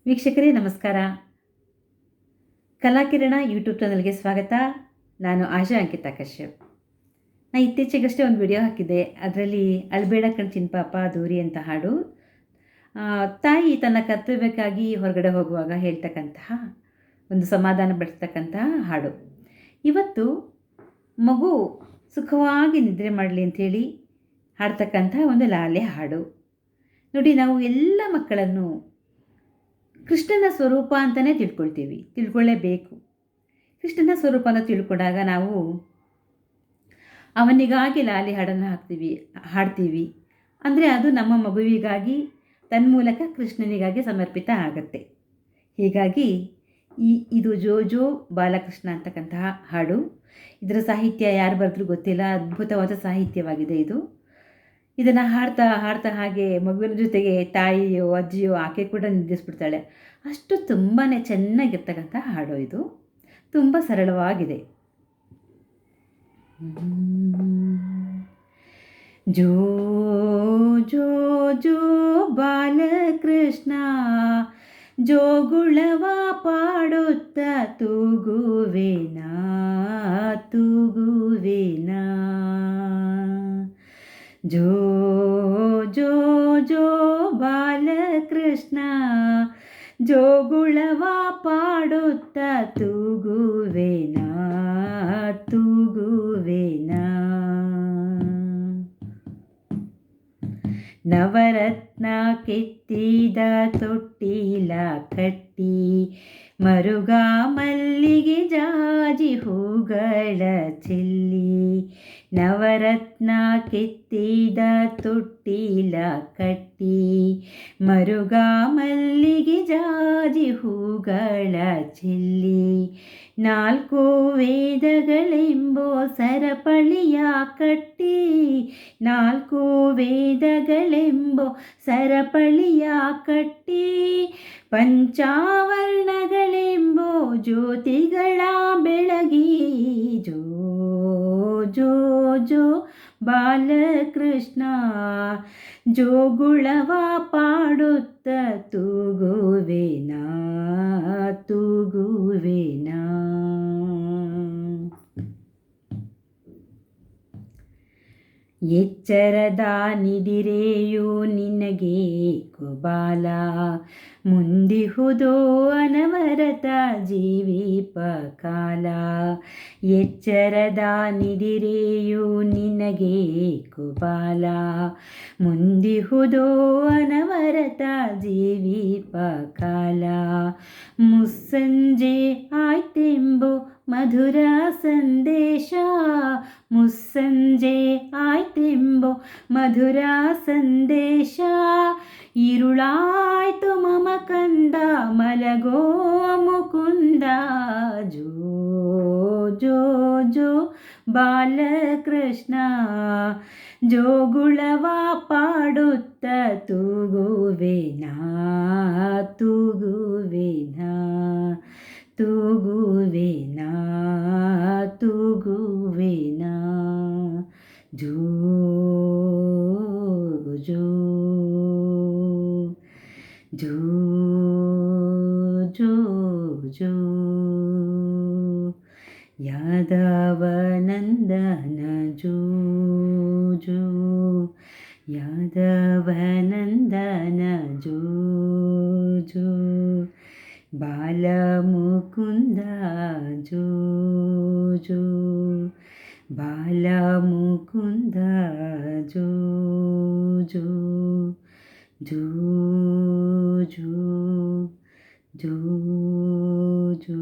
ವೀಕ್ಷಕರೇ ನಮಸ್ಕಾರ. ಕಲಾಕಿರಣ ಯೂಟ್ಯೂಬ್ ಚಾನಲ್ಗೆ ಸ್ವಾಗತ. ನಾನು ಆಶಾ ಅಂಕಿತ ಕಶ್ಯಪ್. ನಾನು ಇತ್ತೀಚೆಗಷ್ಟೇ ಒಂದು ವಿಡಿಯೋ ಹಾಕಿದ್ದೆ. ಅದರಲ್ಲಿ ಅಳ್ಬೇಡ ಕಣ್ ಚಿನ್ಪಾಪ ದೂರಿ ಅಂತ ಹಾಡು. ತಾಯಿ ತನ್ನ ಕರ್ತವ್ಯಕ್ಕಾಗಿ ಹೊರಗಡೆ ಹೋಗುವಾಗ ಹೇಳ್ತಕ್ಕಂತಹ ಒಂದು ಸಮಾಧಾನ ಪಡಿಸ್ತಕ್ಕಂತಹ ಹಾಡು. ಇವತ್ತು ಮಗು ಸುಖವಾಗಿ ನಿದ್ರೆ ಮಾಡಲಿ ಅಂಥೇಳಿ ಹಾಡ್ತಕ್ಕಂತಹ ಒಂದು ಲಾಲೆ ಹಾಡು. ನೋಡಿ, ನಾವು ಎಲ್ಲ ಮಕ್ಕಳನ್ನು ಕೃಷ್ಣನ ಸ್ವರೂಪ ಅಂತಲೇ ತಿಳ್ಕೊಳ್ಳೇಬೇಕು. ಕೃಷ್ಣನ ಸ್ವರೂಪ ಅಂತ ತಿಳ್ಕೊಂಡಾಗ ನಾವು ಅವನಿಗಾಗಿ ಲಾಲಿ ಹಾಡನ್ನು ಹಾಡ್ತೀವಿ. ಅಂದರೆ ಅದು ನಮ್ಮ ಮಗುವಿಗಾಗಿ, ತನ್ಮೂಲಕ ಕೃಷ್ಣನಿಗಾಗಿ ಸಮರ್ಪಿತ ಆಗುತ್ತೆ. ಹೀಗಾಗಿ ಇದು ಜೋ ಜೋ ಬಾಲಕೃಷ್ಣ ಅಂತಕ್ಕಂತಹ ಹಾಡು. ಇದರ ಸಾಹಿತ್ಯ ಯಾರು ಬರೆದ್ರೂ ಗೊತ್ತಿಲ್ಲ, ಅದ್ಭುತವಾದ ಸಾಹಿತ್ಯವಾಗಿದೆ ಇದು. ಇದನ್ನು ಹಾಡ್ತಾ ಹಾಗೆ ಮಗುವಿನ ಜೊತೆಗೆ ತಾಯಿಯೋ ಅಜ್ಜಿಯೋ ಆಕೆ ಕೂಡ ನಿದ್ರಿಸ್ಬಿಡ್ತಾಳೆ. ಅಷ್ಟು ತುಂಬಾ ಚೆನ್ನಾಗಿರ್ತಕ್ಕಂಥ ಹಾಡು ಇದು. ತುಂಬ ಸರಳವಾಗಿದೆ. ಜೋ ಜೋ ಜೋ ಬಾಲಕೃಷ್ಣ ಜೋಗುಳವ ಪಾಡುತ್ತ ತೂಗುವೆನಾ ಜೋ ಜೋ ಜೋ ಬಾಲಕೃಷ್ಣ ಜೋಗುಳವ ಪಾಡುತ್ತ ತೂಗುವೆನಾ ನವರತ್ನ ಕೆತ್ತಿದ ತೊಟ್ಟಿಲ ಕಟ್ಟಿ ಮರುಗ ಮಲ್ಲಿಗೆ ಜಾಜಿ ಹೂಗಳ ಚೆಲ್ಲಿ. ನವರತ್ನ ಕೆತ್ತಿದ ತೊಟ್ಟಿಲ ಕಟ್ಟಿ ಮರುಗ ಮಲ್ಲಿಗೆ ಜಾಜಿ ಹೂಗಳ ಚೆಲ್ಲಿ. ನಾಲ್ಕು ವೇದಗಳೆಂಬೋ ಸರಪಳಿಯ ಕಟ್ಟಿ, ನಾಲ್ಕು ವೇದಗಳೆಂಬೋ ಸರಪಳಿಯ ಕಟ್ಟಿ, ಪಂಚಾವರ್ಣಗಳೆಂಬೋ ಜ್ಯೋತಿಗಳ ಬೆಳಗಿ. ಜೋ ಜೋ ಜೋ ಬಾಲಕೃಷ್ಣ ಜೋಗುಳವ ಪಾಡುತ್ತ ತೂಗುವೆನಾ. ಎಚ್ಚರದ ನಿದಿರೆಯು ನಿನಗೆ ಕುಬಾಲ, ಮುಂದಿಹುದೋ ಅನವರತ ಜೀವಿಪ ಕಾಲ. ಎಚ್ಚರದ ನಿದಿರೆಯು ನಿನಗೆ ಕುಬಾಲ, ಮುಂದಿಹುದೋ ಅನವರತ ಜೀವಿಪ ಕಾಲ. ಮುಸ್ಸಂಜೆ ಆಯ್ತೆಂಬೋ ಮಧುರ ಸಂದೇಶ, ಮುಸ್ಸಂಜೆ ಆಯ್ತೆಂಬೋ ಮಧುರ ಸಂದೇಶ. ഇരുളാಯ್ತು ಮಮ ಕಂದ ಮಲಗೋ ಮುಕುಂದ. ಜೋ ಜೋ ಜೋ ಬಾಲಕೃಷ್ಣ ಜೋಗುಳವ ಪಾಡುತ್ತ ತೂಗುವೆನಾ ಜೋ ಜೋ ಜೋ ಜೋ ಜೋ. ಯಾದವ ನಂದನ ಜೋ ಜೋ, ಯಾದವ ನಂದನ ಜೋ ಜೋ, ಬಾಲ ಮುಕುಂದ ಜೋ ಜೋ, ಬಾಲ ಮುಕುಂದ ಜೋ ಜೋ ಜೋ ಜೋ ಜೋ ಜೋ.